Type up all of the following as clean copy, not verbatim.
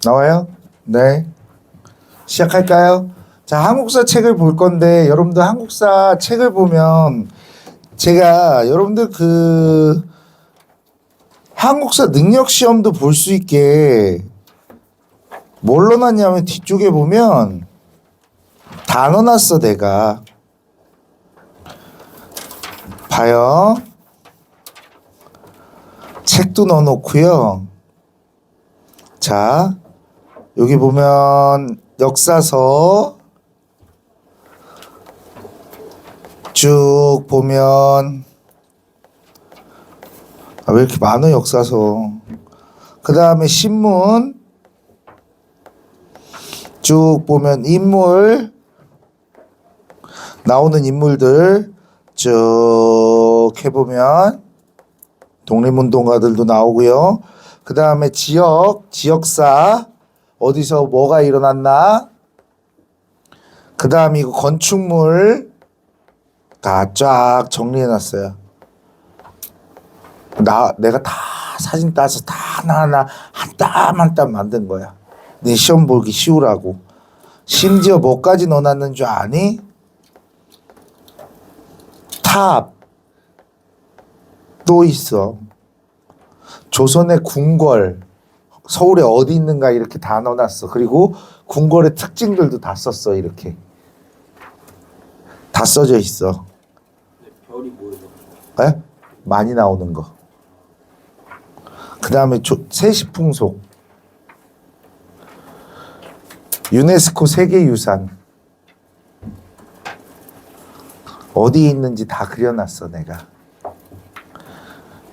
나와요? 네. 시작할까요? 자, 한국사 책을 볼 건데 여러분들 한국사 책을 보면 제가 여러분들 한국사 능력 시험도 볼 수 있게 뭘 넣어놨냐면 뒤쪽에 보면 다 넣어놨어 내가. 봐요. 책도 넣어놓고요. 자, 여기 보면 역사서 쭉 보면 왜 이렇게 많아 역사서. 그 다음에 신문 쭉 보면 인물 나오는 인물들 쭉 해보면 독립운동가들도 나오고요. 그 다음에 지역사 어디서 뭐가 일어났나. 그 다음에 이거 건축물 다 쫙 정리해놨어요. 내가 다 사진 따서 다 하나하나 한 땀 한 땀 만든 거야. 내 시험 보기 쉬우라고. 심지어 뭐까지 넣어놨는 줄 아니? 탑 또 있어. 조선의 궁궐 서울에 어디 있는가 이렇게 다 넣어놨어. 그리고 궁궐의 특징들도 다 썼어. 이렇게 다 써져 있어. 별이 뭐예요? 에? 많이 나오는 거. 그 다음에 세시풍속 유네스코 세계유산 어디에 있는지 다 그려놨어. 내가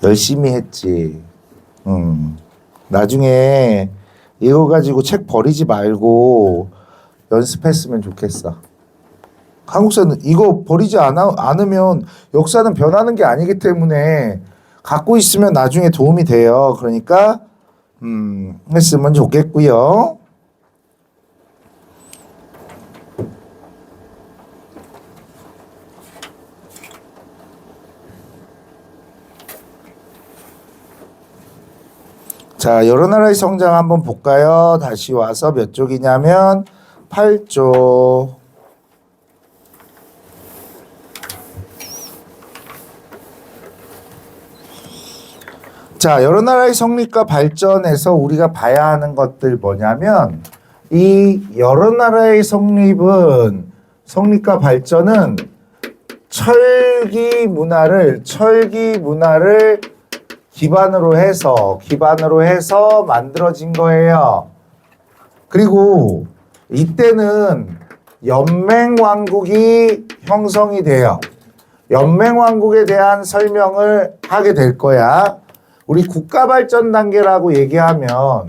열심히 했지. 나중에 이거 가지고 책 버리지 말고 연습했으면 좋겠어. 한국사는 이거 버리지 않으면 역사는 변하는 게 아니기 때문에 갖고 있으면 나중에 도움이 돼요. 그러니까 했으면 좋겠고요. 자, 여러 나라의 성장 한번 볼까요? 다시 와서 몇 쪽이냐면 8쪽. 자, 여러 나라의 성립과 발전에서 우리가 봐야 하는 것들 뭐냐면 이 여러 나라의 성립과 발전은 철기 문화를 기반으로 해서 만들어진 거예요. 그리고 이때는 연맹왕국이 형성이 돼요. 연맹왕국에 대한 설명을 하게 될 거야. 우리 국가발전 단계라고 얘기하면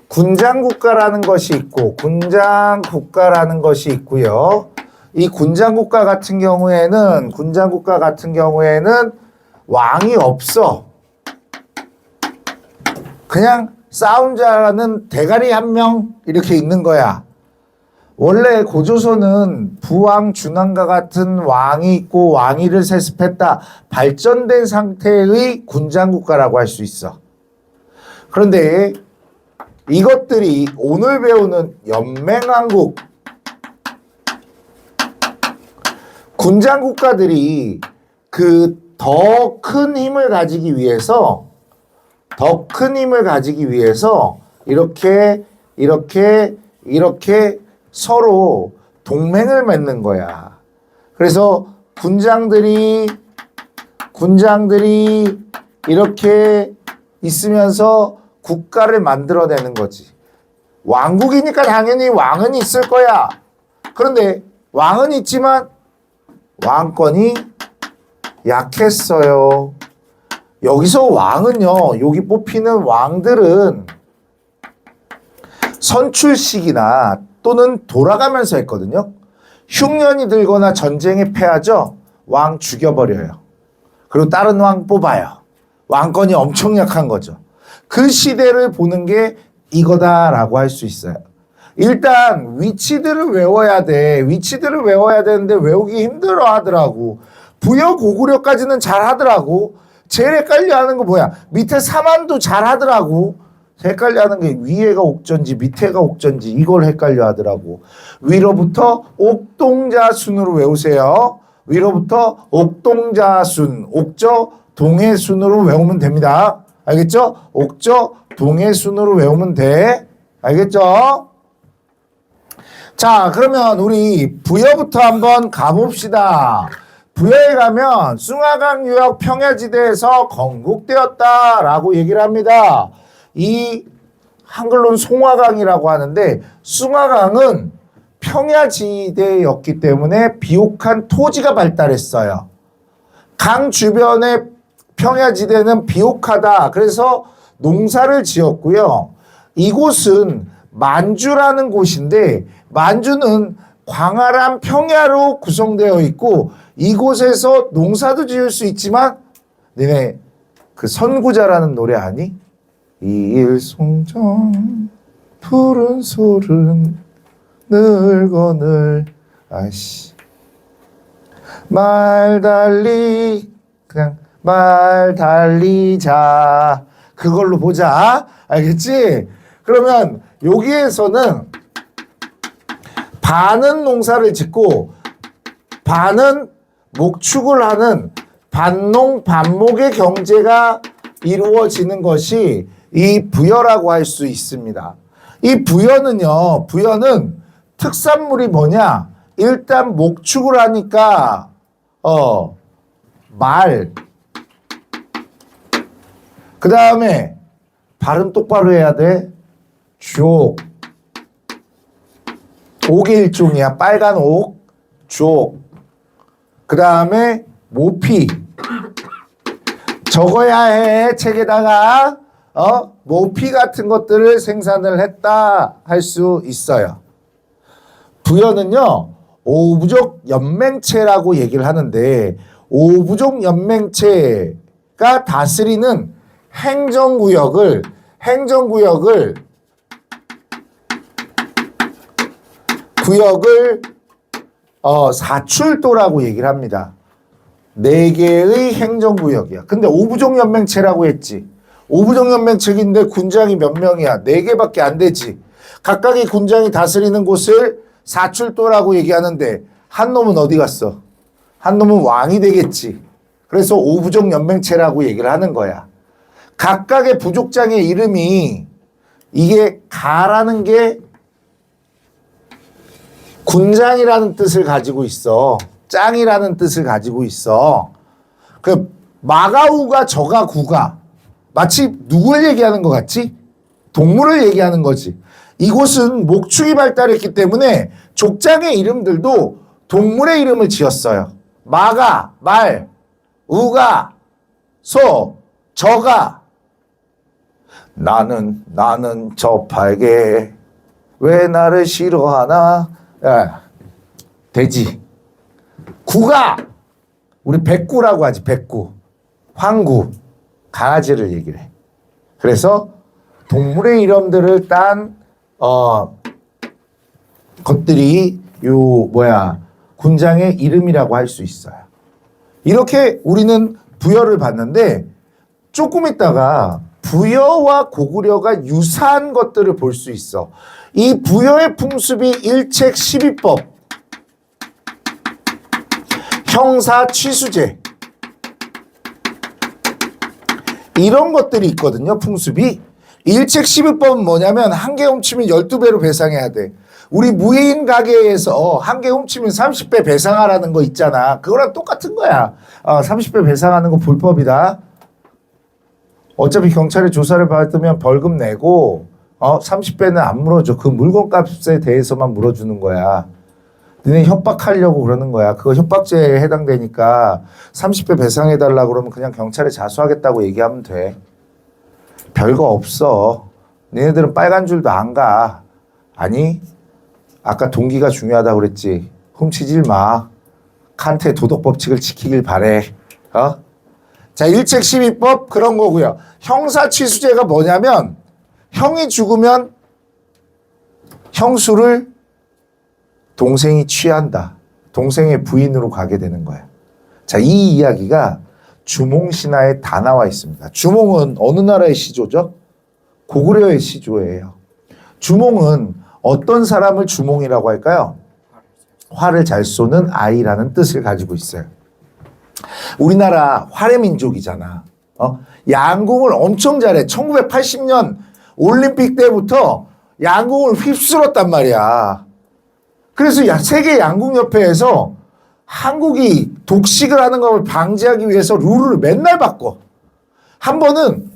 군장국가라는 것이 있고 군장국가라는 것이 있고요. 이 군장국가 같은 경우에는 왕이 없어. 그냥 싸움 잘하는 대가리 한 명 이렇게 있는 거야. 원래 고조선은 부왕, 준왕과 같은 왕이 있고 왕위를 세습했다. 발전된 상태의 군장국가라고 할 수 있어. 그런데 이것들이 오늘 배우는 연맹왕국 군장국가들이 더 큰 힘을 가지기 위해서 이렇게 서로 동맹을 맺는 거야. 그래서 군장들이 이렇게 있으면서 국가를 만들어내는 거지. 왕국이니까 당연히 왕은 있을 거야. 그런데 왕은 있지만 왕권이 약했어요. 여기서 왕은요, 여기 뽑히는 왕들은 선출식이나 또는 돌아가면서 했거든요. 흉년이 들거나 전쟁에 패하죠. 왕 죽여버려요. 그리고 다른 왕 뽑아요. 왕권이 엄청 약한 거죠. 그 시대를 보는 게 이거다라고 할 수 있어요. 일단 위치들을 외워야 돼. 위치들을 외워야 되는데 외우기 힘들어 하더라고. 부여 고구려까지는 잘 하더라고. 제일 헷갈려 하는 거 뭐야? 밑에 사만도 잘 하더라고. 헷갈려 하는 게 위에가 옥전지 밑에가 옥전지 이걸 헷갈려 하더라고. 위로부터 옥동자순으로 외우세요. 위로부터 옥동자순, 옥저 동해순으로 외우면 됩니다. 알겠죠? 옥저 동해순으로 외우면 돼. 알겠죠? 자, 그러면 우리 부여부터 한번 가봅시다. 부여에 가면 숭화강 유역 평야지대에서 건국되었다라고 얘기를 합니다. 이 한글로는 송화강이라고 하는데 숭화강은 평야지대였기 때문에 비옥한 토지가 발달했어요. 강 주변의 평야지대는 비옥하다. 그래서 농사를 지었고요. 이곳은 만주라는 곳인데 만주는 광활한 평야로 구성되어 있고 이곳에서 농사도 지을 수 있지만 너네 그 선구자라는 노래 아니? 이일송정 푸른 소른 늙어늘 아이씨 말 달리 그냥 말 달리자 그걸로 보자. 알겠지? 그러면 여기에서는 반은 농사를 짓고 반은 목축을 하는 반농 반목의 경제가 이루어지는 것이 이 부여라고 할 수 있습니다. 이 부여는요, 부여는 특산물이 뭐냐? 일단 목축을 하니까 말, 그 다음에 발음 똑바로 해야 돼. 족, 옥의 일종이야. 빨간 옥, 족. 그 다음에 모피. 적어야 해. 책에다가 모피 같은 것들을 생산을 했다 할 수 있어요. 부여는요. 오부족 연맹체라고 얘기를 하는데 오부족 연맹체가 다스리는 행정구역을 사출도라고 얘기를 합니다. 4개의 행정구역이야. 근데 오부족연맹체라고 했지. 오부족연맹체인데 군장이 몇 명이야? 4개밖에 안 되지. 각각의 군장이 다스리는 곳을 사출도라고 얘기하는데 한 놈은 어디 갔어? 한 놈은 왕이 되겠지. 그래서 오부족연맹체라고 얘기를 하는 거야. 각각의 부족장의 이름이 이게 가라는 게 군장이라는 뜻을 가지고 있어. 짱이라는 뜻을 가지고 있어. 그 마가우가 저가구가 마치 누굴 얘기하는 것 같지? 동물을 얘기하는 거지. 이곳은 목축이 발달했기 때문에 족장의 이름들도 동물의 이름을 지었어요. 마가, 말, 우가, 소, 저가. 나는 저팔계 왜 나를 싫어하나? 야, 돼지. 구가 우리 백구라고 하지. 백구, 황구, 강아지를 얘기를 해. 그래서 동물의 이름들을 딴 것들이 군장의 이름이라고 할 수 있어요. 이렇게 우리는 부여를 봤는데 조금 있다가 부여와 고구려가 유사한 것들을 볼 수 있어. 이 부여의 풍습이 일책 12법, 형사 취수제 이런 것들이 있거든요. 풍습이. 일책 12법은 뭐냐면 한 개 훔치면 12배로 배상해야 돼. 우리 무인 가게에서 한 개 훔치면 30배 배상하라는 거 있잖아. 그거랑 똑같은 거야. 30배 배상하는 거 불법이다. 어차피 경찰에 조사를 받으면 벌금 내고 30배는 안 물어줘. 그 물건값에 대해서만 물어주는 거야. 너네 협박하려고 그러는 거야. 그거 협박죄에 해당되니까 30배 배상해달라고 그러면 그냥 경찰에 자수하겠다고 얘기하면 돼. 별거 없어. 너네들은 빨간 줄도 안 가. 아니, 아까 동기가 중요하다고 그랬지. 훔치질 마. 칸트의 도덕법칙을 지키길 바래. 자, 일책 12법 그런 거고요. 형사취수제가 뭐냐면 형이 죽으면 형수를 동생이 취한다. 동생의 부인으로 가게 되는 거야. 자, 이 이야기가 주몽 신화에 다 나와 있습니다. 주몽은 어느 나라의 시조죠? 고구려의 시조예요. 주몽은 어떤 사람을 주몽이라고 할까요? 활을 잘 쏘는 아이라는 뜻을 가지고 있어요. 우리나라 활의 민족이잖아. 양궁을 엄청 잘해. 1980년 올림픽 때부터 양궁을 휩쓸었단 말이야. 그래서 세계 양궁협회에서 한국이 독식을 하는 걸 방지하기 위해서 룰을 맨날 바꿔. 한 번은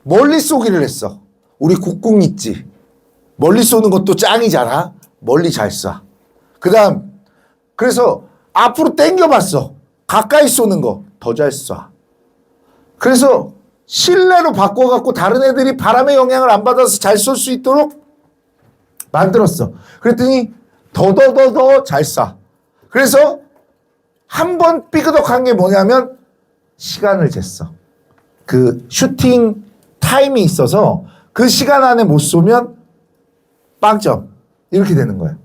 멀리 쏘기를 했어. 우리 국궁 있지. 멀리 쏘는 것도 짱이잖아. 멀리 잘 쏴. 그래서 앞으로 당겨봤어. 가까이 쏘는 거 더 잘 쏴. 그래서 실내로 바꿔갖고 다른 애들이 바람의 영향을 안 받아서 잘 쏠 수 있도록 만들었어. 그랬더니 더 잘 쏴. 그래서 한 번 삐그덕한 게 뭐냐면 시간을 쟀어. 그 슈팅 타임이 있어서 그 시간 안에 못 쏘면 빵점. 이렇게 되는 거야.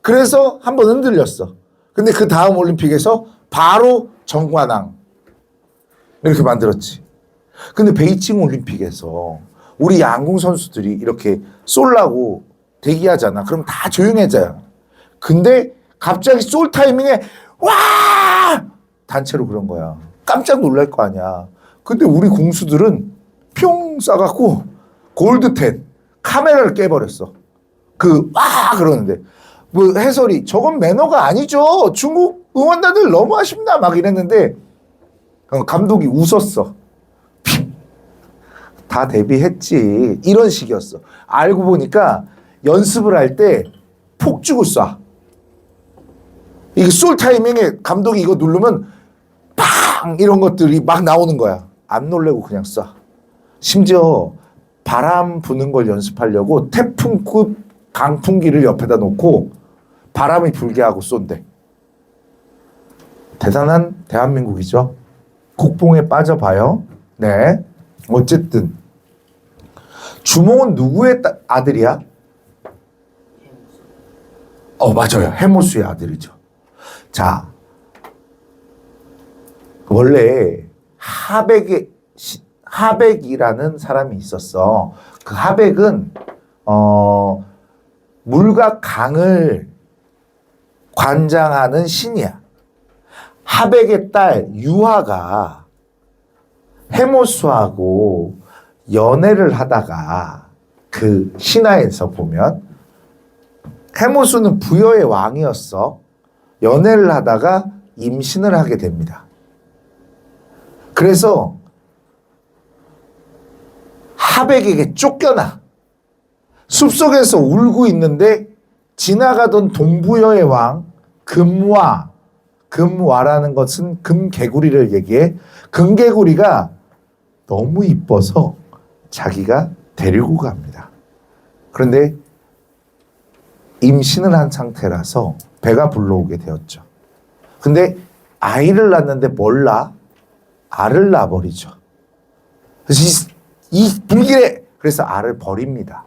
그래서 한 번 흔들렸어. 근데 그 다음 올림픽에서 바로 정관왕. 이렇게 만들었지. 근데 베이징 올림픽에서 우리 양궁 선수들이 이렇게 쏠라고 대기하잖아. 그럼 다 조용해져요. 근데 갑자기 쏠 타이밍에 와! 단체로 그런 거야. 깜짝 놀랄 거 아니야. 근데 우리 공수들은 평 쏴갖고 골드10 카메라를 깨버렸어. 그러는데 뭐 해설이 저건 매너가 아니죠. 중국 응원자들 너무하십니다. 막 이랬는데 감독이 웃었어. 다 대비했지. 이런 식이었어. 알고 보니까 연습을 할 때 폭죽을 쏴. 이게 쏠 타이밍에 감독이 이거 누르면 팡! 이런 것들이 막 나오는 거야. 안 놀래고 그냥 쏴. 심지어 바람 부는 걸 연습하려고 태풍급 강풍기를 옆에다 놓고 바람이 불게 하고 쏜대. 대단한 대한민국이죠. 국뽕에 빠져봐요. 네. 어쨌든 주몽은 누구의 아들이야? 맞아요. 해모수의 아들이죠. 자, 원래 하백이라는 사람이 있었어. 그 하백은 물과 강을 관장하는 신이야. 하백의 딸 유화가 해모수하고 연애를 하다가 그 신화에서 보면 해모수는 부여의 왕이었어. 연애를 하다가 임신을 하게 됩니다. 그래서 하백에게 쫓겨나. 숲속에서 울고 있는데 지나가던 동부여의 왕 금와라는 것은 금개구리를 얘기해. 금개구리가 너무 이뻐서 자기가 데리고 갑니다. 그런데 임신을 한 상태라서 배가 불러오게 되었죠. 근데 아이를 낳는데 몰라 알을 낳아버리죠. 그래서 이 불길에 그래서 알을 버립니다.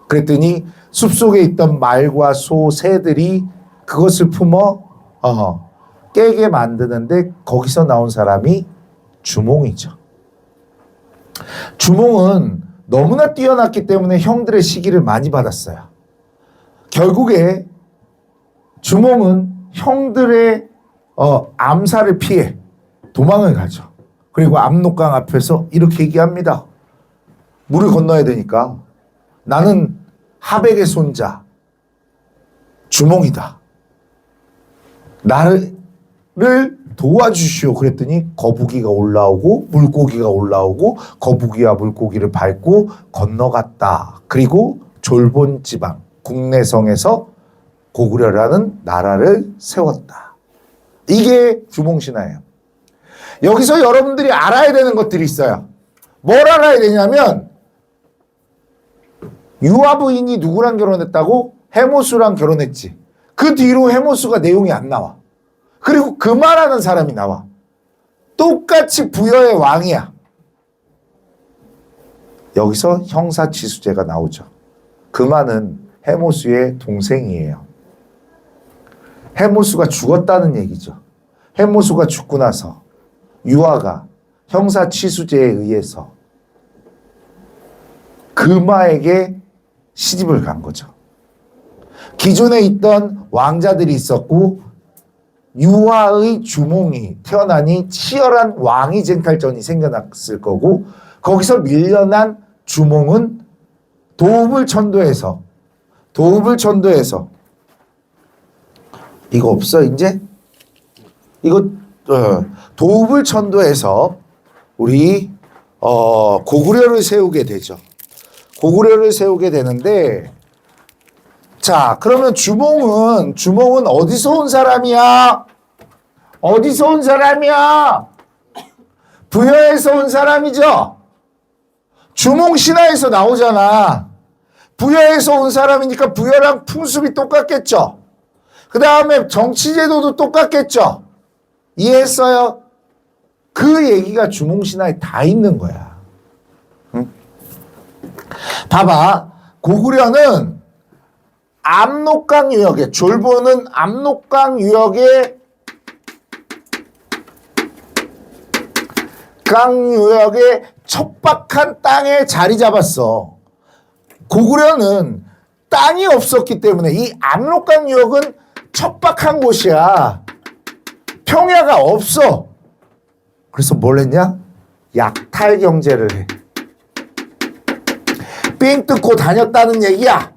그랬더니 숲속에 있던 말과 소, 새들이 그것을 품어 깨게 만드는데 거기서 나온 사람이 주몽이죠. 주몽은 너무나 뛰어났기 때문에 형들의 시기를 많이 받았어요. 결국에 주몽은 형들의 암살을 피해 도망을 가죠. 그리고 압록강 앞에서 이렇게 얘기합니다. 물을 건너야 되니까 나는 하백의 손자 주몽이다. 나를 도와주시오. 그랬더니 거북이가 올라오고 물고기가 올라오고 거북이와 물고기를 밟고 건너갔다. 그리고 졸본 지방 국내성에서 고구려라는 나라를 세웠다. 이게 주몽신화예요. 여기서 여러분들이 알아야 되는 것들이 있어요. 뭘 알아야 되냐면 유아 부인이 누구랑 결혼했다고? 해모수랑 결혼했지. 그 뒤로 해모수가 내용이 안 나와. 그리고 금화라는 사람이 나와. 똑같이 부여의 왕이야. 여기서 형사취수제가 나오죠. 금화는 해모수의 동생이에요. 해모수가 죽었다는 얘기죠. 해모수가 죽고 나서 유아가 형사 취수제에 의해서 금화에게 시집을 간 거죠. 기존에 있던 왕자들이 있었고 유아의 주몽이 태어나니 치열한 왕위 쟁탈전이 생겨났을 거고 거기서 밀려난 주몽은 도읍을 천도해서 이거 없어 이제? 이거 도읍을 천도해서 우리 고구려를 세우게 되죠. 고구려를 세우게 되는데 자 그러면 주몽은 어디서 온 사람이야? 어디서 온 사람이야? 부여에서 온 사람이죠. 주몽 신화에서 나오잖아. 부여에서 온 사람이니까 부여랑 풍습이 똑같겠죠. 그 다음에 정치제도도 똑같겠죠. 이해했어요? 그 얘기가 주몽신화에 다 있는 거야. 응? 봐봐. 고구려는 압록강 유역에 졸보는 압록강 유역에 척박한 땅에 자리 잡았어. 고구려는 땅이 없었기 때문에 이 압록강 유역은 척박한 곳이야. 평야가 없어. 그래서 뭘 했냐? 약탈 경제를 해. 삥 뜯고 다녔다는 얘기야.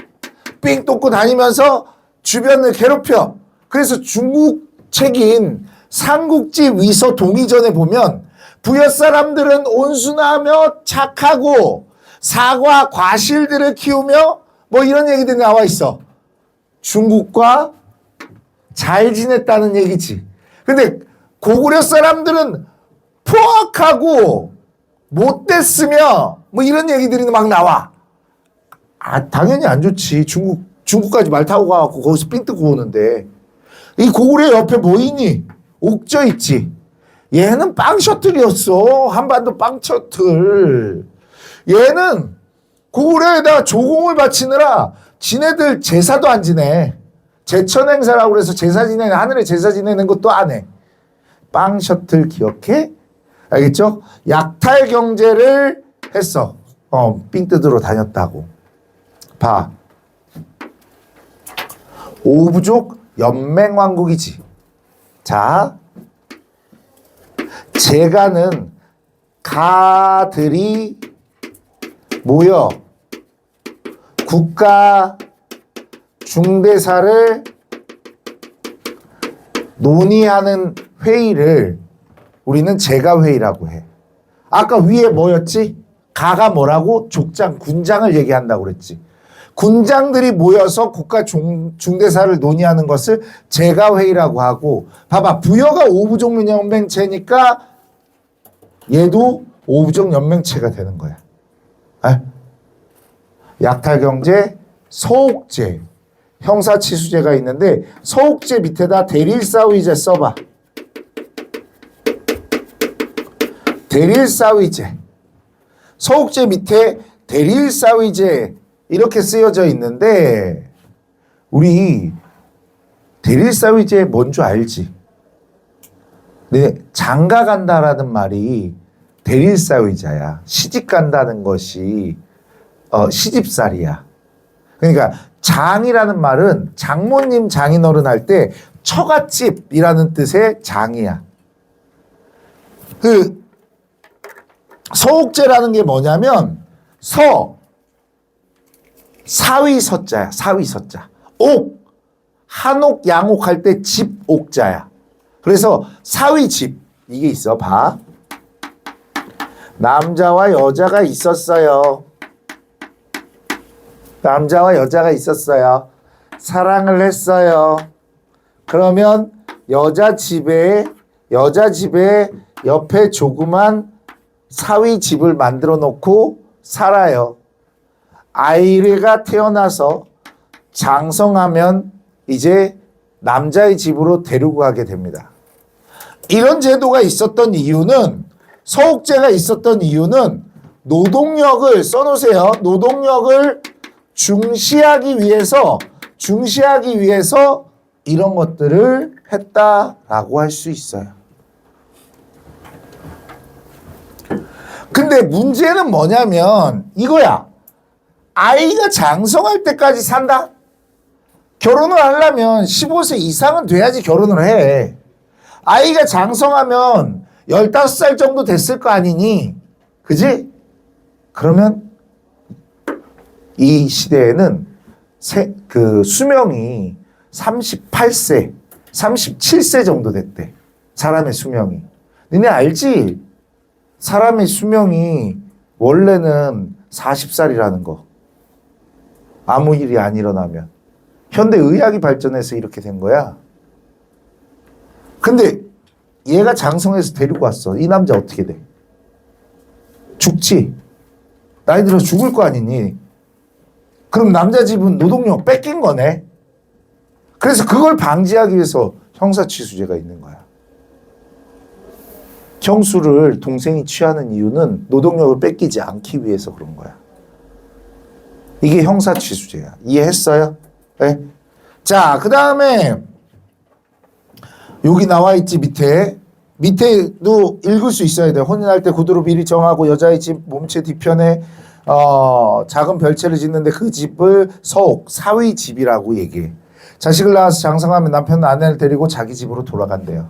삥 뜯고 다니면서 주변을 괴롭혀. 그래서 중국 책인 삼국지 위서 동의전에 보면 부여 사람들은 온순하며 착하고 사과 과실들을 키우며 뭐 이런 얘기들이 나와 있어. 중국과 잘 지냈다는 얘기지. 근데 고구려 사람들은 포악하고 못됐으며 뭐 이런 얘기들이 막 나와. 당연히 안 좋지. 중국까지 말 타고 가갖고 거기서 삥 뜯고 오는데. 이 고구려 옆에 뭐 있니? 옥저 있지. 얘는 빵 셔틀이었어. 한반도 빵 셔틀. 얘는 고구려에다 조공을 바치느라 지네들 제사도 안 지내. 제천 행사라고 그래서 제사 지내는, 하늘에 제사 지내는 것도 안 해. 빵 셔틀 기억해? 알겠죠? 약탈 경제를 했어. 삥 뜯으러 다녔다고. 봐. 오부족 연맹왕국이지. 자, 제가는 가들이 모여 국가 중대사를 논의하는 회의를 우리는 제가회의라고 해. 아까 위에 뭐였지? 가가 뭐라고? 족장, 군장을 얘기한다고 그랬지. 군장들이 모여서 국가 중대사를 논의하는 것을 제가회의라고 하고, 봐봐, 부여가 오부족 연맹체니까 얘도 오부족 연맹체가 되는 거야. 약탈경제, 서옥제, 형사치수제가 있는데 서옥제 밑에다 대릴사위제 써봐. 대릴사위제. 서옥제 밑에 대릴사위제 이렇게 쓰여져 있는데 우리 대릴사위제 뭔 줄 알지? 네, 장가 간다라는 말이 대릴사위자야. 시집 간다는 것이 시집살이야. 그러니까 장이라는 말은 장모님 장인어른 할 때 처갓집이라는 뜻의 장이야. 그 서옥제라는 게 뭐냐면 사위서자야. 사위서자. 옥 한옥 양옥 할 때 집옥자야. 그래서 사위집 이게 있어. 봐. 남자와 여자가 있었어요. 남자와 여자가 있었어요. 사랑을 했어요. 그러면 여자 집에 옆에 조그만 사위 집을 만들어 놓고 살아요. 아이가 태어나서 장성하면 이제 남자의 집으로 데리고 가게 됩니다. 이런 제도가 있었던 이유는, 서옥제가 있었던 이유는 노동력을 써놓으세요. 노동력을 중시하기 위해서 이런 것들을 했다라고 할 수 있어요. 근데 문제는 뭐냐면 이거야. 아이가 장성할 때까지 산다? 결혼을 하려면 15세 이상은 돼야지 결혼을 해. 아이가 장성하면 15살 정도 됐을 거 아니니? 그지? 그러면 이 시대에는 수명이 38세, 37세 정도 됐대. 사람의 수명이. 너네 알지? 사람의 수명이 원래는 40살이라는 거. 아무 일이 안 일어나면. 현대 의학이 발전해서 이렇게 된 거야. 근데 얘가 장성해서 데리고 왔어. 이 남자 어떻게 돼? 죽지. 나이 들어 죽을 거 아니니. 그럼 남자 집은 노동력 뺏긴 거네. 그래서 그걸 방지하기 위해서 형사취수죄가 있는 거야. 형수를 동생이 취하는 이유는 노동력을 뺏기지 않기 위해서 그런 거야. 이게 형사취수죄야. 이해했어요? 네? 자, 그 다음에 여기 나와 있지 밑에도 읽을 수 있어야 돼. 혼인할 때 구두로 미리 정하고 여자의 집 몸체 뒤편에 작은 별채를 짓는데 그 집을 서옥 사위 집이라고 얘기해. 자식을 낳아서 장성하면 남편은 아내를 데리고 자기 집으로 돌아간대요.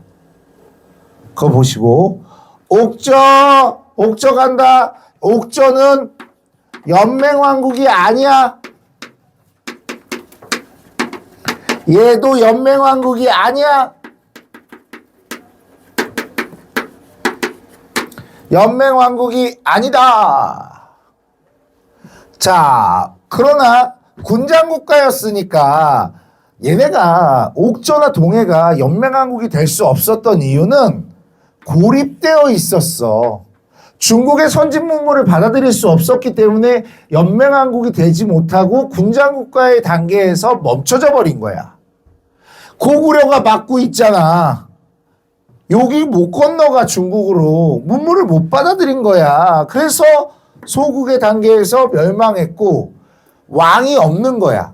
그거 보시고 옥저 간다. 옥저는 연맹왕국이 아니야. 얘도 연맹왕국이 아니야. 연맹왕국이 아니다. 자, 그러나 군장국가였으니까 얘네가 옥저나 동해가 연맹왕국이 될 수 없었던 이유는 고립되어 있었어. 중국의 선진 문물을 받아들일 수 없었기 때문에 연맹왕국이 되지 못하고 군장국가의 단계에서 멈춰져 버린 거야. 고구려가 막고 있잖아. 여기 못 건너가 중국으로. 문물을 못 받아들인 거야. 그래서 소국의 단계에서 멸망했고 왕이 없는 거야.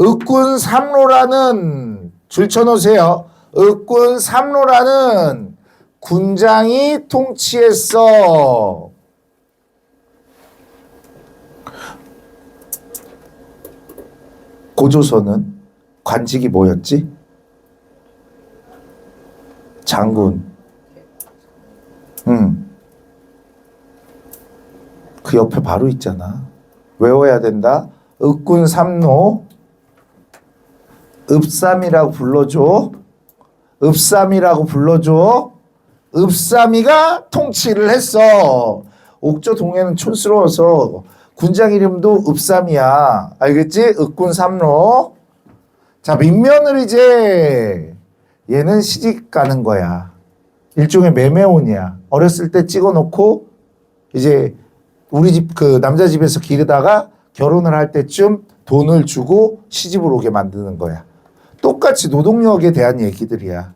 을군 삼로라는 줄 쳐놓으세요. 을군 삼로라는 군장이 통치했어. 고조선은 관직이 뭐였지? 장군. 그 옆에 바로 있잖아. 외워야 된다. 을군 삼로. 읍삼이라고 불러줘. 읍삼이라고 불러줘. 읍삼이가 통치를 했어. 옥저 동해는 촌스러워서 군장 이름도 읍삼이야. 알겠지? 을군 삼로. 자, 민면을 이제 얘는 시집 가는 거야. 일종의 매매혼이야. 어렸을 때 찍어놓고 이제 우리 집 그 남자 집에서 기르다가 결혼을 할 때쯤 돈을 주고 시집을 오게 만드는 거야. 똑같이 노동력에 대한 얘기들이야.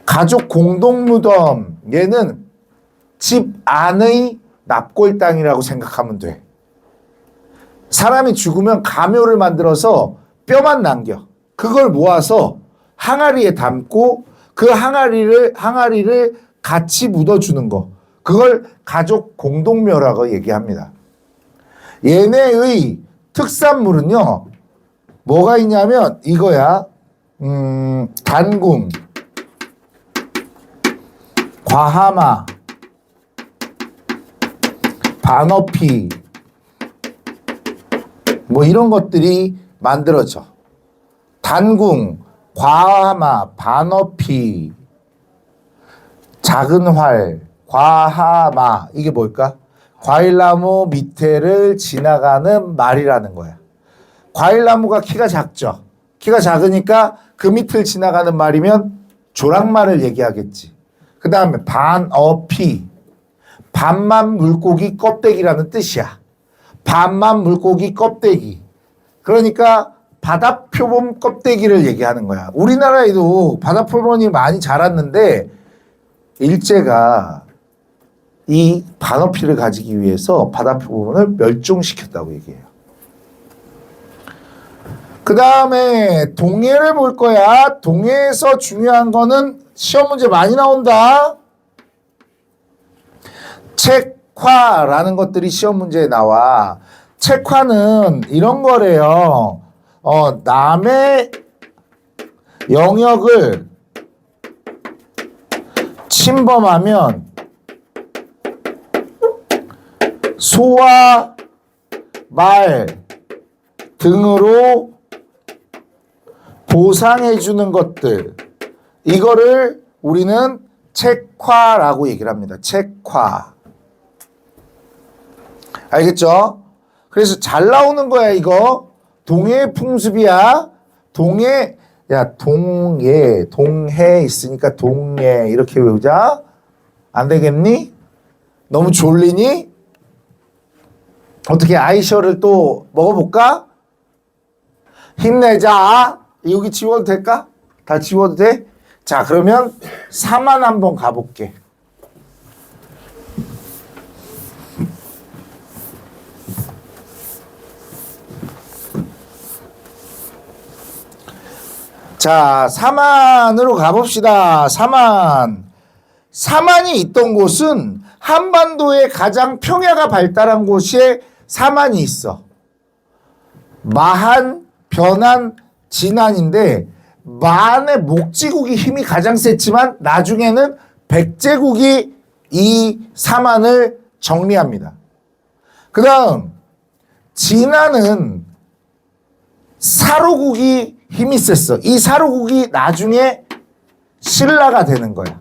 가족 공동 무덤. 얘는 집 안의 납골 땅이라고 생각하면 돼. 사람이 죽으면 가묘를 만들어서 뼈만 남겨. 그걸 모아서 항아리에 담고 그 항아리를 같이 묻어주는 거. 그걸 가족 공동묘라고 얘기합니다. 얘네의 특산물은요. 뭐가 있냐면 이거야. 단궁, 과하마, 반어피 뭐 이런 것들이 만들어져. 단궁, 과하마, 반어피, 작은 활, 과하마. 이게 뭘까? 과일나무 밑에를 지나가는 말이라는 거야. 과일나무가 키가 작죠. 키가 작으니까 그 밑을 지나가는 말이면 조랑말을 얘기하겠지. 그 다음에 반어피. 반만 물고기 껍데기라는 뜻이야. 반만 물고기 껍데기. 그러니까 바다표범 껍데기를 얘기하는 거야. 우리나라에도 바다표범이 많이 자랐는데 일제가 이 반어피를 가지기 위해서 바다표범을 멸종시켰다고 얘기해요. 그 다음에 동해를 볼 거야. 동해에서 중요한 거는 시험 문제 많이 나온다. 책화라는 것들이 시험 문제에 나와. 책화는 이런 거래요. 남의 영역을 침범하면 소와 말 등으로 보상해 주는 것들, 이거를 우리는 책화라고 얘기를 합니다. 책화. 알겠죠? 그래서 잘 나오는 거야 이거. 동해 풍습이야. 동해 있으니까 동해 이렇게 외우자. 안 되겠니? 너무 졸리니? 어떻게 아이셔를 또 먹어볼까? 힘내자. 여기 지워도 될까? 다 지워도 돼? 자, 그러면 4만 한번 가볼게. 자, 4만으로 가봅시다. 4만. 4만이 있던 곳은 한반도의 가장 평야가 발달한 곳에 4만이 있어. 마한, 변한, 진안인데 만의 목지국이 힘이 가장 셌지만 나중에는 백제국이 이 4만을 정리합니다. 그 다음 진안은 사로국이 힘이 셌어. 이 사로국이 나중에 신라가 되는 거야.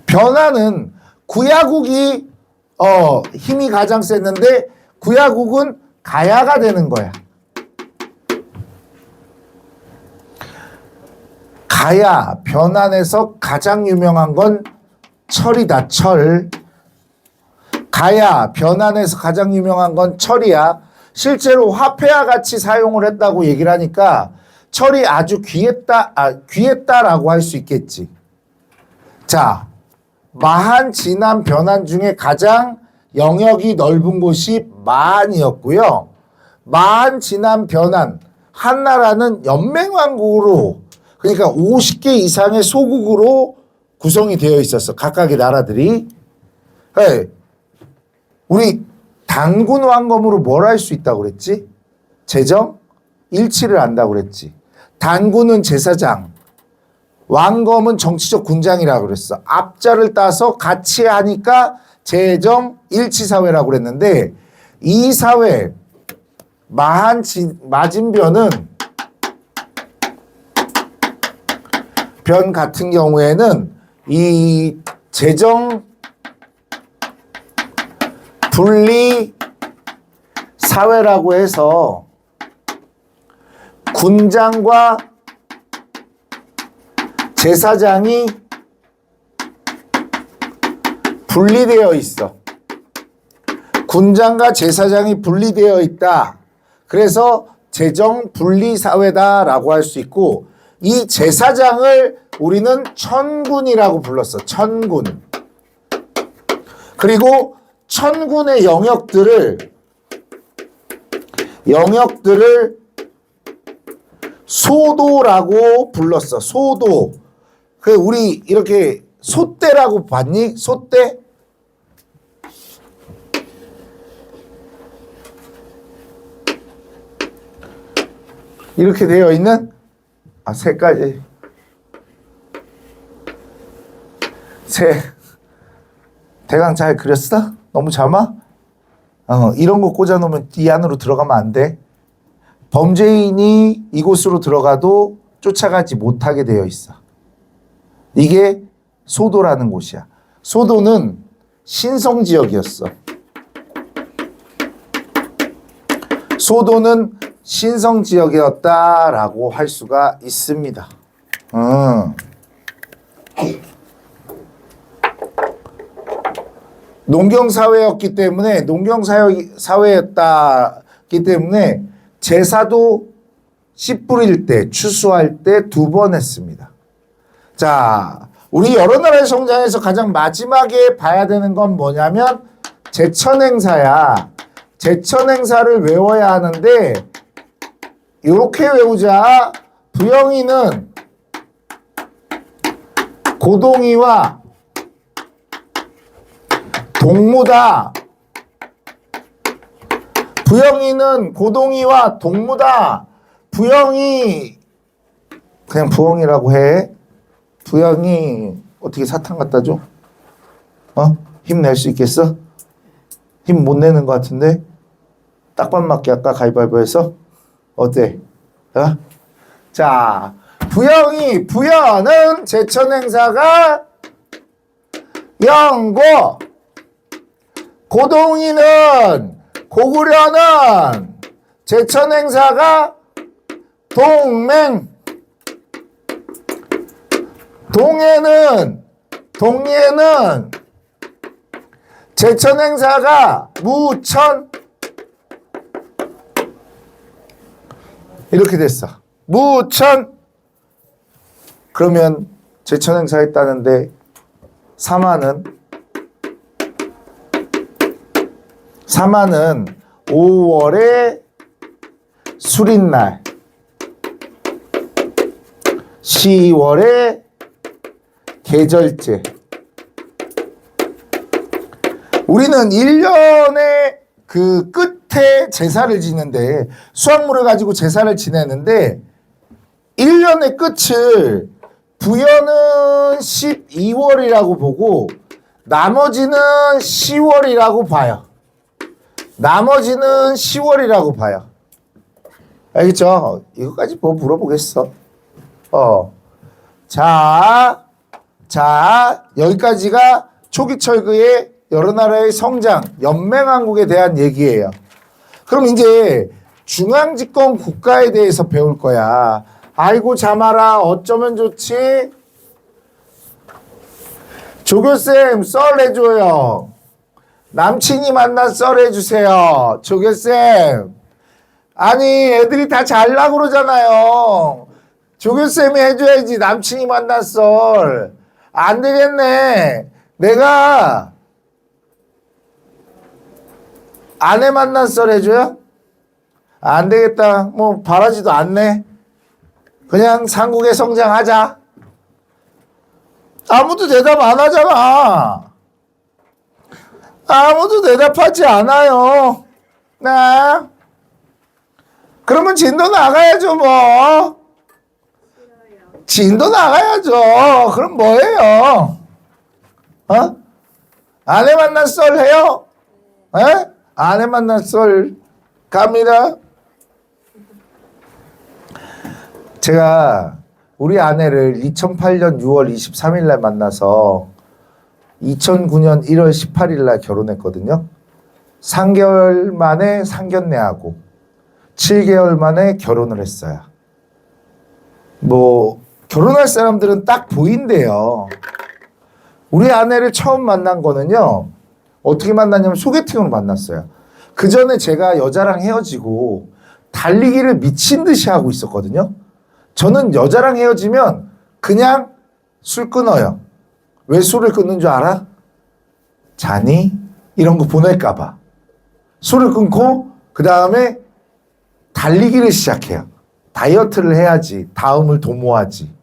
변화는 구야국이 힘이 가장 셌는데 구야국은 가야가 되는 거야. 가야, 변환에서 가장 유명한 건 철이다. 철. 가야, 변환에서 가장 유명한 건 철이야. 실제로 화폐와 같이 사용을 했다고 얘기를 하니까 철이 아주 귀했다라고 할 수 있겠지. 자, 마한, 진안, 변환 중에 가장 영역이 넓은 곳이 마한이었고요. 마한, 진안, 변환, 한나라는 연맹왕국으로, 그러니까 50개 이상의 소국으로 구성이 되어 있었어. 각각의 나라들이. 네. 우리 단군 왕검으로 뭘 할 수 있다고 그랬지? 재정? 일치를 한다고 그랬지. 단군은 제사장, 왕검은 정치적 군장이라고 그랬어. 앞자를 따서 같이 하니까 재정 일치사회라고 그랬는데 이 사회 마진변은 변 같은 경우에는 이 재정 분리 사회라고 해서 군장과 제사장이 분리되어 있어. 군장과 제사장이 분리되어 있다. 그래서 재정 분리 사회다라고 할 수 있고 이 제사장을 우리는 천군이라고 불렀어. 천군. 그리고 천군의 영역들을 소도라고 불렀어. 소도. 그 우리 이렇게 소떼라고 봤니? 소떼? 이렇게 되어 있는 색깔이 대강 잘 그렸어? 너무 작아? 이런 거 꽂아놓으면 이 안으로 들어가면 안 돼. 범죄인이 이곳으로 들어가도 쫓아가지 못하게 되어 있어. 이게 소도라는 곳이야. 소도는 신성지역이었어. 소도는 신성지역이었다라고 할 수가 있습니다. 농경사회였기 때문에 농경사회였기 때문에 제사도 씨 뿌릴 때, 추수할 때 2번 했습니다. 자, 우리 여러 나라의 성장에서 가장 마지막에 봐야 되는 건 뭐냐면 제천행사야. 제천행사를 외워야 하는데 이렇게 외우자. 부영이는 고동이와 동무다. 부영이는 고동이와 동무다. 부영이 그냥 부엉이라고 해. 부영이 어떻게 사탕 갖다 줘? 힘낼 수 있겠어? 힘 못 내는 것 같은데? 딱밤 맞기 할까? 가위바위보해서? 어때? 자, 부여는 제천행사가 영고, 고동이는 고구려는 제천행사가 동맹, 동해는 제천행사가 무천. 이렇게 됐어. 무천. 그러면 제천행사 했다는데 사마는 5월에 수린날, 10월에 계절제. 우리는 1년의 그 끝에 제사를 지는데, 수확물을 가지고 제사를 지내는데 1년의 끝을 부여는 12월이라고 보고 나머지는 10월이라고 봐요. 알겠죠? 이거까지 뭐 물어보겠어. 자, 여기까지가 초기철기의 여러 나라의 성장, 연맹왕국에 대한 얘기예요. 그럼 이제 중앙집권 국가에 대해서 배울 거야. 아이고 자마라 어쩌면 좋지? 조교쌤 썰 해줘요. 남친이 만난 썰 해주세요. 조교쌤. 아니 애들이 다 잘나고 그러잖아요. 조교쌤이 해줘야지. 남친이 만난 썰. 안 되겠네. 내가 아내 만난 썰 해줘요? 안 되겠다. 뭐 바라지도 않네. 그냥 삼국의 성장하자. 아무도 대답 안 하잖아. 아무도 대답하지 않아요. 네. 그러면 진도 나가야죠 뭐. 진도 나가야죠. 그럼 뭐예요? 아내 만난 썰 해요? 에? 아내 만난 썰 갑니다. 제가 우리 아내를 2008년 6월 23일 날 만나서 2009년 1월 18일 날 결혼했거든요. 3개월 만에 상견례하고 7개월 만에 결혼을 했어요. 뭐 결혼할 사람들은 딱 보인대요. 우리 아내를 처음 만난 거는요. 어떻게 만났냐면 소개팅으로 만났어요. 그 전에 제가 여자랑 헤어지고 달리기를 미친 듯이 하고 있었거든요. 저는 여자랑 헤어지면 그냥 술 끊어요. 왜 술을 끊는 줄 알아? 자니? 이런 거 보낼까 봐. 술을 끊고 그 다음에 달리기를 시작해요. 다이어트를 해야지. 다음을 도모하지.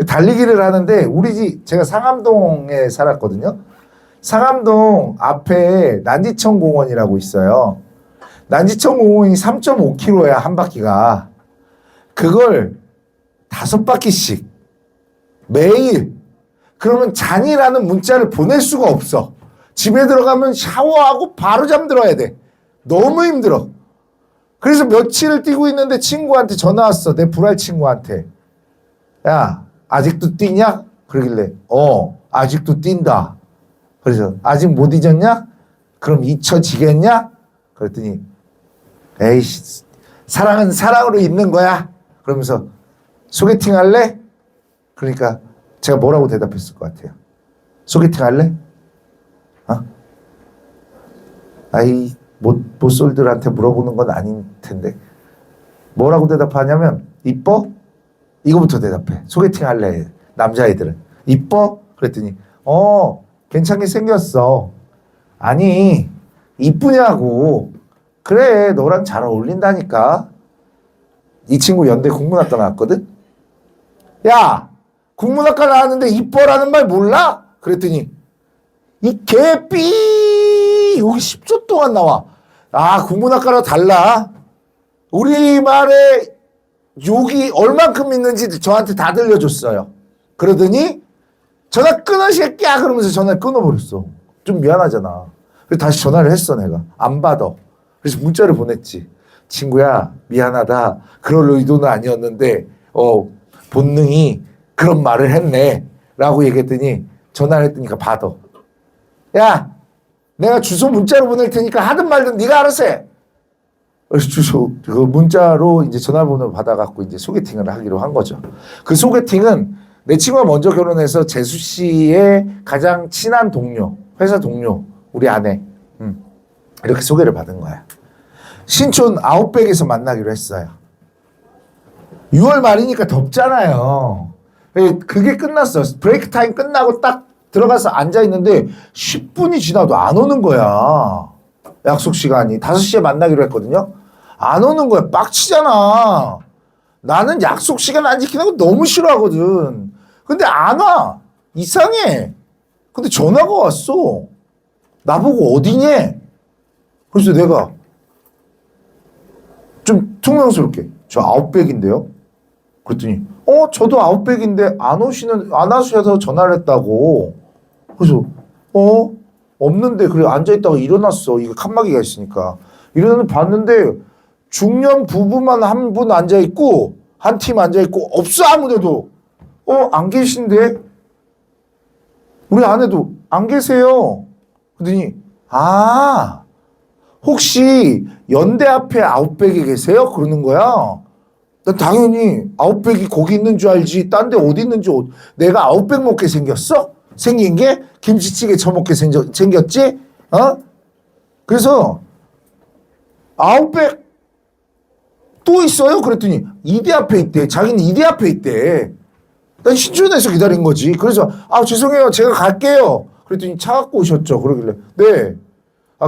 달리기를 하는데 우리 집 제가 상암동에 살았거든요. 상암동 앞에 난지천 공원이라고 있어요. 난지천 공원이 3.5km야 한 바퀴가. 그걸 5바퀴씩 매일. 그러면 잔이라는 문자를 보낼 수가 없어. 집에 들어가면 샤워하고 바로 잠들어야 돼. 너무 힘들어. 그래서 며칠을 뛰고 있는데 친구한테 전화 왔어. 내 불알 친구한테. 야, 아직도 뛰냐? 그러길래 아직도 뛴다. 그래서 아직 못 잊었냐? 그럼 잊혀지겠냐? 그랬더니 에이씨, 사랑은 사랑으로 있는 거야. 그러면서 소개팅 할래? 그러니까 제가 뭐라고 대답했을 것 같아요? 소개팅 할래? 아이 못쏠들한테 물어보는 건 아닐 텐데 뭐라고 대답하냐면 이뻐? 이거부터 대답해. 소개팅 할래? 남자애들은 이뻐? 그랬더니 괜찮게 생겼어. 아니 이쁘냐고. 그래 너랑 잘 어울린다니까. 이 친구 연대 국문학과 나왔거든. 야 국문학과 나왔는데 이뻐라는 말 몰라? 그랬더니 이 개삐 여기 10초 동안 나와. 아, 국문학과랑 달라. 우리말에 욕이 얼만큼 있는지 저한테 다 들려줬어요. 그러더니 전화 끊어 새끼야 그러면서 전화를 끊어버렸어. 좀 미안하잖아. 그래서 다시 전화를 했어 내가. 안 받아. 그래서 문자를 보냈지. 친구야 미안하다. 그럴 의도는 아니었는데 본능이 그런 말을 했네 라고 얘기했더니 전화를 했더니까 받아. 야 내가 주소 문자로 보낼 테니까 하든 말든 네가 알아서 해. 그래서 주소 그 문자로 이제 전화번호를 받아갖고 이제 소개팅을 하기로 한 거죠. 그 소개팅은 내 친구가 먼저 결혼해서 재수 씨의 가장 친한 동료, 회사 동료, 우리 아내 이렇게 소개를 받은 거야. 신촌 아웃백에서 만나기로 했어요. 6월 말이니까 덥잖아요. 그게 끝났어. 브레이크 타임 끝나고 딱 들어가서 앉아있는데 10분이 지나도 안 오는 거야. 약속 시간이 5시에 만나기로 했거든요. 안 오는 거야. 빡치잖아. 나는 약속 시간 안 지키는 거 너무 싫어하거든. 근데 안 와. 이상해. 근데 전화가 왔어. 나보고 어디냐? 그래서 내가 좀 퉁명스럽게 저 아웃백인데요. 그랬더니 저도 아웃백인데 안 와셔서 전화를 했다고. 그래서 없는데 그래 앉아있다가 일어났어. 이거 칸막이가 있으니까 일어나서 봤는데 중년 부부만 한 분 앉아있고 한 팀 앉아있고 없어 아무데도. 안 계신데 우리 아내도 안 계세요. 그러더니 혹시 연대 앞에 아웃백에 계세요? 그러는 거야. 난 당연히 아웃백이 거기 있는 줄 알지. 딴 데 어디 있는지 내가 아웃백 먹게 생겼어? 생긴 게 김치찌개 처먹게 생겼지? 그래서 아웃백 또 있어요? 그랬더니 이대 앞에 있대. 자기는 이대 앞에 있대. 난 신촌에서 기다린 거지. 그래서 죄송해요. 제가 갈게요. 그랬더니 차 갖고 오셨죠. 그러길래 네.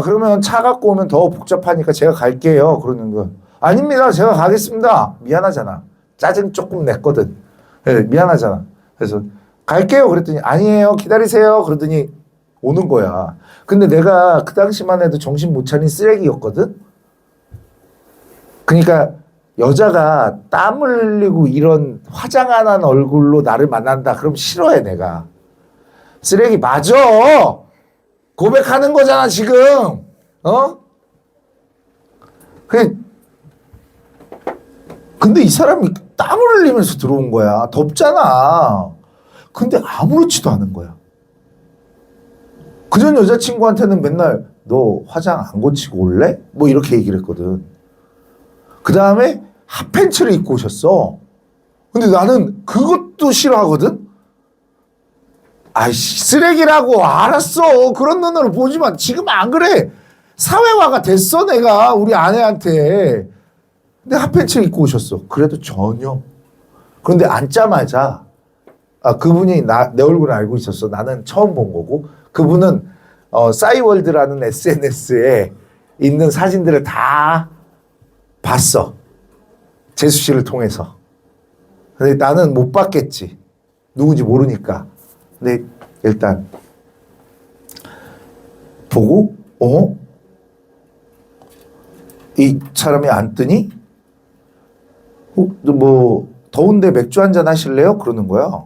그러면 차 갖고 오면 더 복잡하니까 제가 갈게요. 그러는 거야. 아닙니다. 제가 가겠습니다. 미안하잖아. 짜증 조금 냈거든. 네, 미안하잖아. 그래서 갈게요. 그랬더니 아니에요. 기다리세요. 그러더니 오는 거야. 근데 내가 그 당시만 해도 정신 못 차린 쓰레기였거든. 그러니까 여자가 땀 흘리고 이런 화장 안 한 얼굴로 나를 만난다. 그럼 싫어해 내가. 쓰레기 맞아. 고백하는 거잖아 지금. 근데 이 사람이 땀을 흘리면서 들어온 거야. 덥잖아. 근데 아무렇지도 않은 거야. 그전 여자친구한테는 맨날 너 화장 안 고치고 올래? 뭐 이렇게 얘기를 했거든. 그 다음에 핫팬츠를 입고 오셨어. 근데 나는 그것도 싫어하거든. 쓰레기라고. 알았어. 그런 눈으로 보지 마. 지금 안 그래. 사회화가 됐어 내가 우리 아내한테. 근데 핫팬츠를 입고 오셨어. 그래도 전혀. 그런데 앉자마자 그분이 내 얼굴을 알고 있었어. 나는 처음 본 거고. 그분은 싸이월드라는 SNS에 있는 사진들을 다 봤어. 재수 씨를 통해서. 근데 나는 못 봤겠지. 누군지 모르니까. 근데 일단 보고 이 사람이 앉더니 뭐 더운데 맥주 한잔 하실래요? 그러는 거야.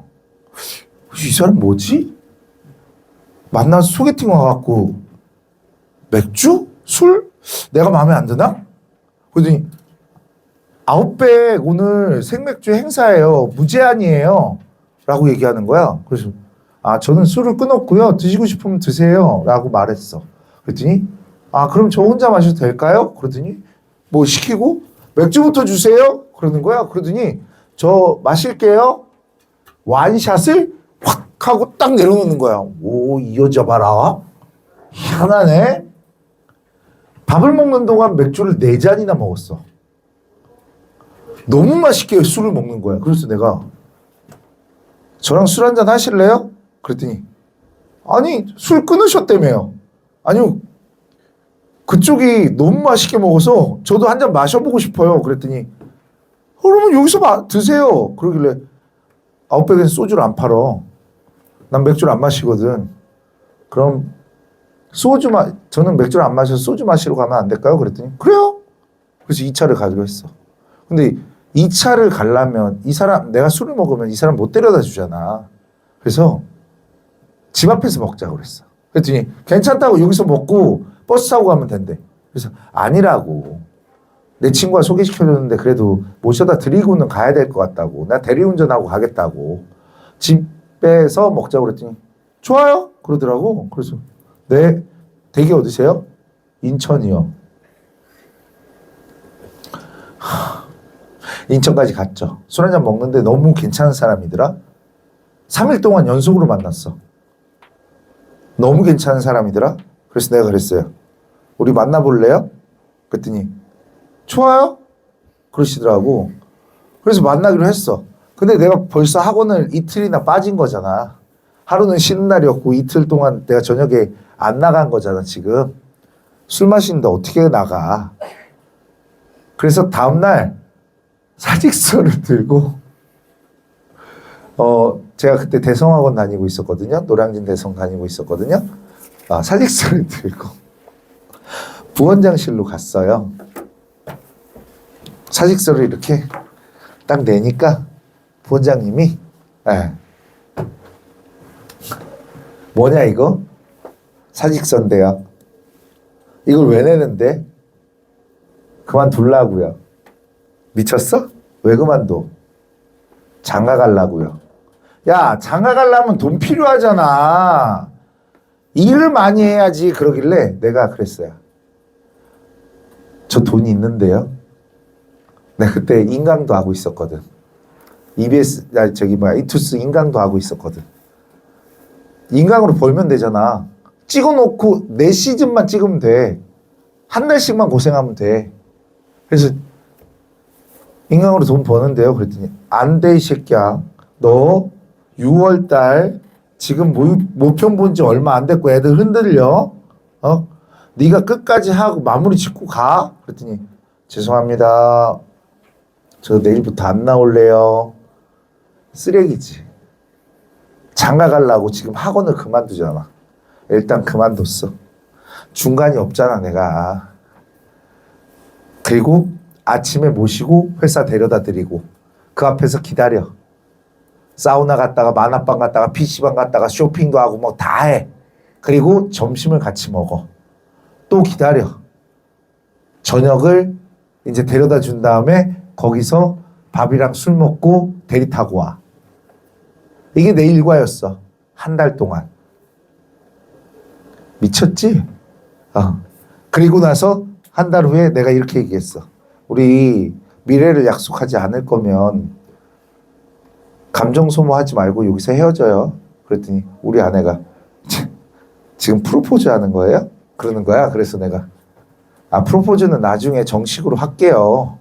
이 사람 뭐지? 만나서 소개팅 와갖고 맥주? 술? 내가 마음에 안 드나? 그러더니 아웃백 오늘 생맥주 행사예요. 무제한이에요. 라고 얘기하는 거야. 그래서 저는 술을 끊었고요. 드시고 싶으면 드세요. 라고 말했어. 그랬더니 그럼 저 혼자 마셔도 될까요? 그러더니 뭐 시키고 맥주부터 주세요. 그러는 거야. 그러더니 저 마실게요. 완샷을 확 하고 딱 내려놓는 거야. 오, 이 여자 봐라. 희한하네. 밥을 먹는 동안 맥주를 4잔이나 먹었어. 너무 맛있게 술을 먹는 거야. 그래서 내가 저랑 술 한잔 하실래요? 그랬더니 아니 술 끊으셨다며요. 아니요. 그쪽이 너무 맛있게 먹어서 저도 한 잔 마셔보고 싶어요. 그랬더니 그러면 여기서 드세요. 그러길래 아웃백에서 소주를 안 팔어. 난 맥주를 안 마시거든. 그럼 저는 맥주를 안 마셔서 소주 마시러 가면 안 될까요? 그랬더니 그래요. 그래서 2차를 가기로 했어. 근데 2차를 가려면 이 사람 내가 술을 먹으면 이 사람 못 데려다 주잖아. 그래서 집 앞에서 먹자고 그랬어. 그랬더니 괜찮다고 여기서 먹고 버스 타고 가면 된대. 그래서 아니라고. 내 친구가 소개시켜줬는데 그래도 모셔다 드리고는 가야 될 것 같다고. 나 대리운전하고 가겠다고. 집에서 먹자고 그랬더니 좋아요. 그러더라고. 그래서 네. 댁이 어디세요? 인천이요. 인천까지 갔죠. 술 한잔 먹는데 너무 괜찮은 사람이더라. 3일 동안 연속으로 만났어. 너무 괜찮은 사람이더라. 그래서 내가 그랬어요. 우리 만나볼래요? 그랬더니 좋아요. 그러시더라고. 그래서 만나기로 했어. 근데 내가 벌써 학원을 이틀이나 빠진 거잖아. 하루는 쉬는 날이었고 이틀 동안 내가 저녁에 안 나간 거잖아 지금. 술 마시는데 어떻게 나가. 그래서 다음날 사직서를 들고 제가 그때 대성학원 다니고 있었거든요. 노량진 대성 다니고 있었거든요. 사직서를 들고 부원장실로 갔어요. 사직서를 이렇게 딱 내니까 부원장님이 뭐냐 이거? 사직서인데요. 이걸 왜 내는데? 그만둘라고요. 미쳤어? 왜 그만둬? 장가 갈라고요. 야, 장가 가려면 돈 필요하잖아. 일을 많이 해야지. 그러길래 내가 그랬어요. 저 돈이 있는데요. 내가 그때 인강도 하고 있었거든. 이투스 인강도 하고 있었거든. 인강으로 벌면 되잖아. 찍어놓고 4시즌만 찍으면 돼. 한 달씩만 고생하면 돼. 그래서 인강으로 돈 버는데요. 그랬더니 안 돼 이 새끼야. 너 6월달 지금 모평 본 지 얼마 안 됐고 애들 흔들려. 네가 끝까지 하고 마무리 짓고 가. 그랬더니 죄송합니다. 저 내일부터 안 나올래요. 쓰레기지. 장가 가려고 지금 학원을 그만두잖아. 일단 그만뒀어. 중간이 없잖아 내가. 그리고 아침에 모시고 회사 데려다 드리고 그 앞에서 기다려. 사우나 갔다가 만화방 갔다가 PC방 갔다가 쇼핑도 하고 뭐 다 해. 그리고 점심을 같이 먹어. 또 기다려. 저녁을 이제 데려다 준 다음에 거기서 밥이랑 술 먹고 대리 타고 와. 이게 내 일과였어. 한 달 동안. 미쳤지? 그리고 나서 한 달 후에 내가 이렇게 얘기했어. 우리 미래를 약속하지 않을 거면 감정 소모하지 말고 여기서 헤어져요. 그랬더니 우리 아내가 지금 프로포즈 하는 거예요? 그러는 거야. 그래서 내가 프로포즈는 나중에 정식으로 할게요.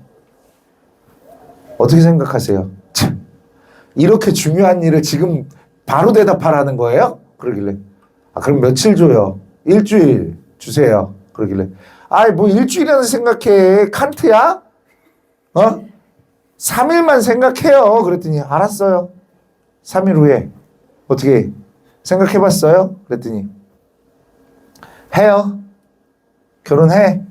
어떻게 생각하세요? 이렇게 중요한 일을 지금 바로 대답하라는 거예요? 그러길래 그럼 며칠 줘요? 일주일 주세요. 그러길래 뭐 일주일이라는 생각해. 칸트야? 3일만 생각해요. 그랬더니 알았어요. 3일 후에 어떻게 생각해봤어요? 그랬더니 해요. 결혼해.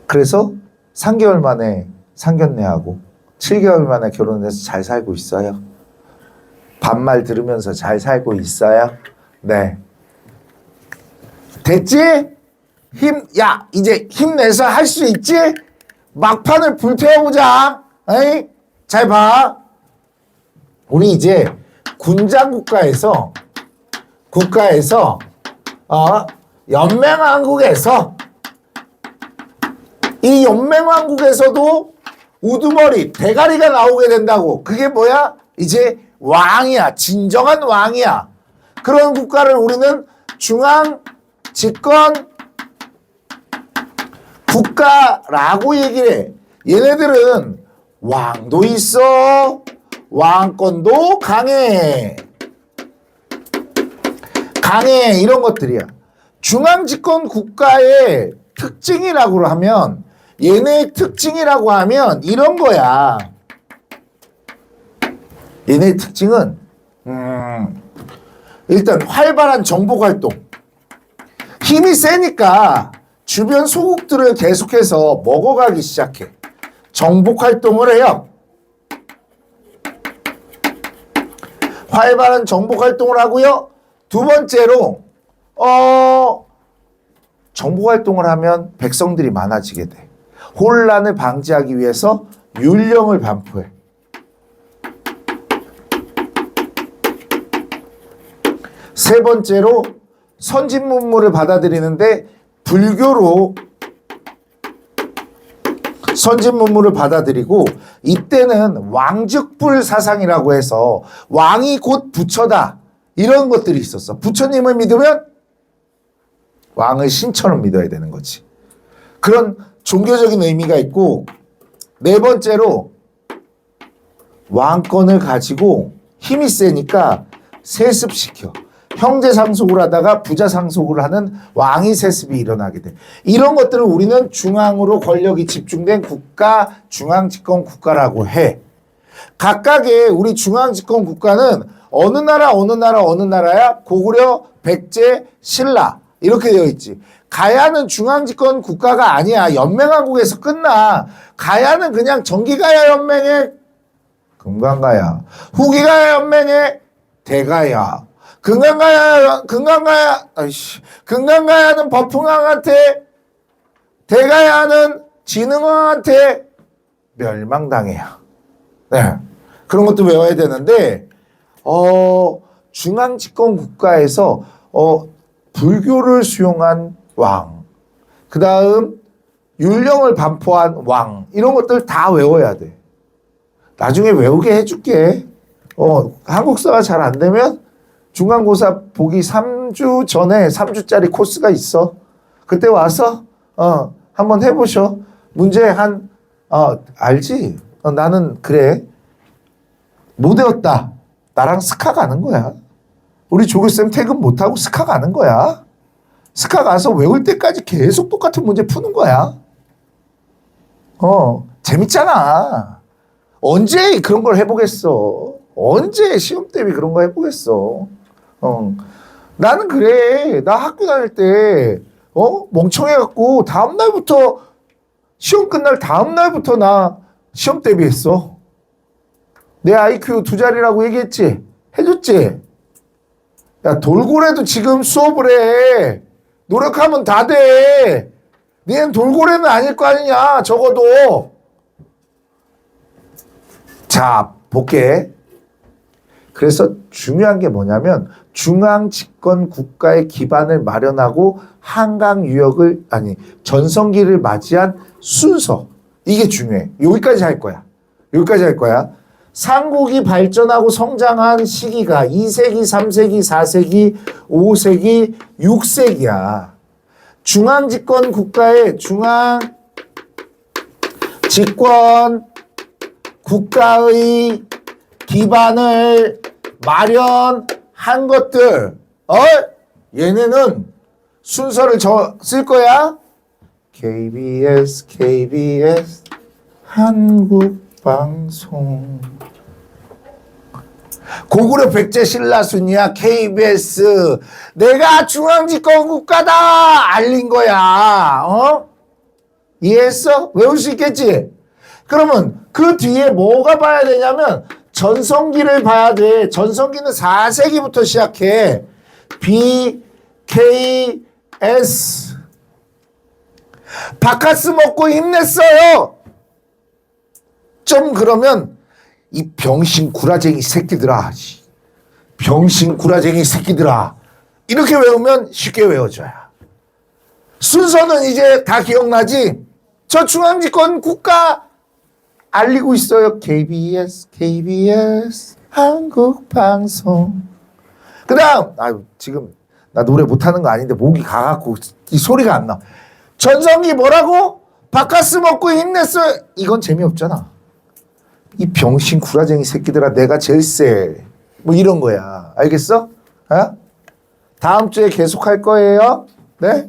그래서 3개월 만에 상견례하고 7개월 만에 결혼해서 잘 살고 있어요. 반말 들으면서 잘 살고 있어요. 네. 됐지? 이제 힘내서 할 수 있지? 막판을 불태워보자. 에이? 잘 봐. 우리 이제 군장 국가에서 연맹왕국에서 이 연맹왕국에서도 우두머리 대가리가 나오게 된다고. 그게 뭐야? 이제 왕이야. 진정한 왕이야. 그런 국가를 우리는 중앙 집권 국가라고 얘기를 해. 얘네들은 왕도 있어. 왕권도 강해. 이런 것들이야. 중앙 집권 국가의 특징이라고 하면 얘네의 특징이라고 하면 이런 거야. 얘네의 특징은 일단 활발한 정복 활동. 힘이 세니까 주변 소국들을 계속해서 먹어가기 시작해. 정복 활동을 해요. 활발한 정복 활동을 하고요. 두 번째로 정복 활동을 하면 백성들이 많아지게 돼. 혼란을 방지하기 위해서 율령을 반포해. 세 번째로 선진 문물을 받아들이는데 불교로 선진 문물을 받아들이고 이때는 왕즉불 사상이라고 해서 왕이 곧 부처다 이런 것들이 있었어. 부처님을 믿으면 왕을 신처럼 믿어야 되는 거지. 그런 종교적인 의미가 있고 네 번째로 왕권을 가지고 힘이 세니까 세습시켜. 형제 상속을 하다가 부자 상속을 하는 왕위 세습이 일어나게 돼. 이런 것들을 우리는 중앙으로 권력이 집중된 국가, 중앙집권 국가라고 해. 각각의 우리 중앙집권 국가는 어느 나라야? 고구려, 백제, 신라 이렇게 되어 있지. 가야는 중앙집권 국가가 아니야. 연맹왕국에서 끝나. 가야는 그냥 전기가야 연맹의 금강가야. 후기가야 연맹의 대가야. 금강가야는 버풍왕한테, 대가야는 진흥왕한테 멸망당해요. 네. 그런 것도 외워야 되는데, 중앙집권 국가에서, 불교를 수용한 왕, 그 다음, 율령을 반포한 왕, 이런 것들 다 외워야 돼. 나중에 외우게 해줄게. 한국사가 잘 안 되면, 중간고사 보기 3주 전에 3주짜리 코스가 있어. 그때 와서 한번 해보셔. 문제 알지? 나는 그래. 못 외웠다. 나랑 스카 가는 거야. 우리 조교쌤 퇴근 못하고 스카 가는 거야. 스카 가서 외울 때까지 계속 똑같은 문제 푸는 거야. 재밌잖아. 언제 그런 걸 해보겠어. 언제 시험 대비 그런 거 해보겠어. 나는 그래. 나 학교 다닐 때, 멍청해갖고, 다음날부터, 시험 끝날 다음날부터 나 시험 대비했어. 내 IQ 2자리라고 얘기했지? 해줬지? 야, 돌고래도 지금 수업을 해. 노력하면 다 돼. 니는 돌고래는 아닐 거 아니냐, 적어도. 자, 볼게. 그래서 중요한 게 뭐냐면 중앙 집권 국가의 기반을 마련하고 한강 유역을 전성기를 맞이한 순서 이게 중요해. 여기까지 할 거야. 삼국이 발전하고 성장한 시기가 2세기, 3세기, 4세기, 5세기, 6세기야. 중앙 집권 국가의 중앙 집권 국가의 기반을 마련한 것들, 얘네는 순서를 쓸 거야. KBS 한국방송. 고구려 백제 신라 순이야. KBS. 내가 중앙집권 국가다 알린 거야. 이해했어? 외울 수 있겠지? 그러면 그 뒤에 뭐가 봐야 되냐면 전성기를 봐야 돼. 전성기는 4세기부터 시작해. BKS. 바카스 먹고 힘냈어요. 좀 그러면 이 병신 구라쟁이 새끼들아. 이렇게 외우면 쉽게 외워져요. 순서는 이제 다 기억나지? 저 중앙집권 국가 알리고 있어요. KBS 한국방송. 그 다음 지금 나 노래 못하는 거 아닌데 목이 가갖고 이 소리가 안 나. 전성기 뭐라고? 바카스 먹고 힘냈어요. 이건 재미없잖아. 이 병신 구라쟁이 새끼들아 내가 제일 세. 뭐 이런 거야. 알겠어? 다음 주에 계속 할 거예요. 네?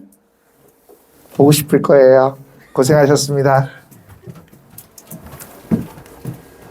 보고 싶을 거예요. 고생하셨습니다.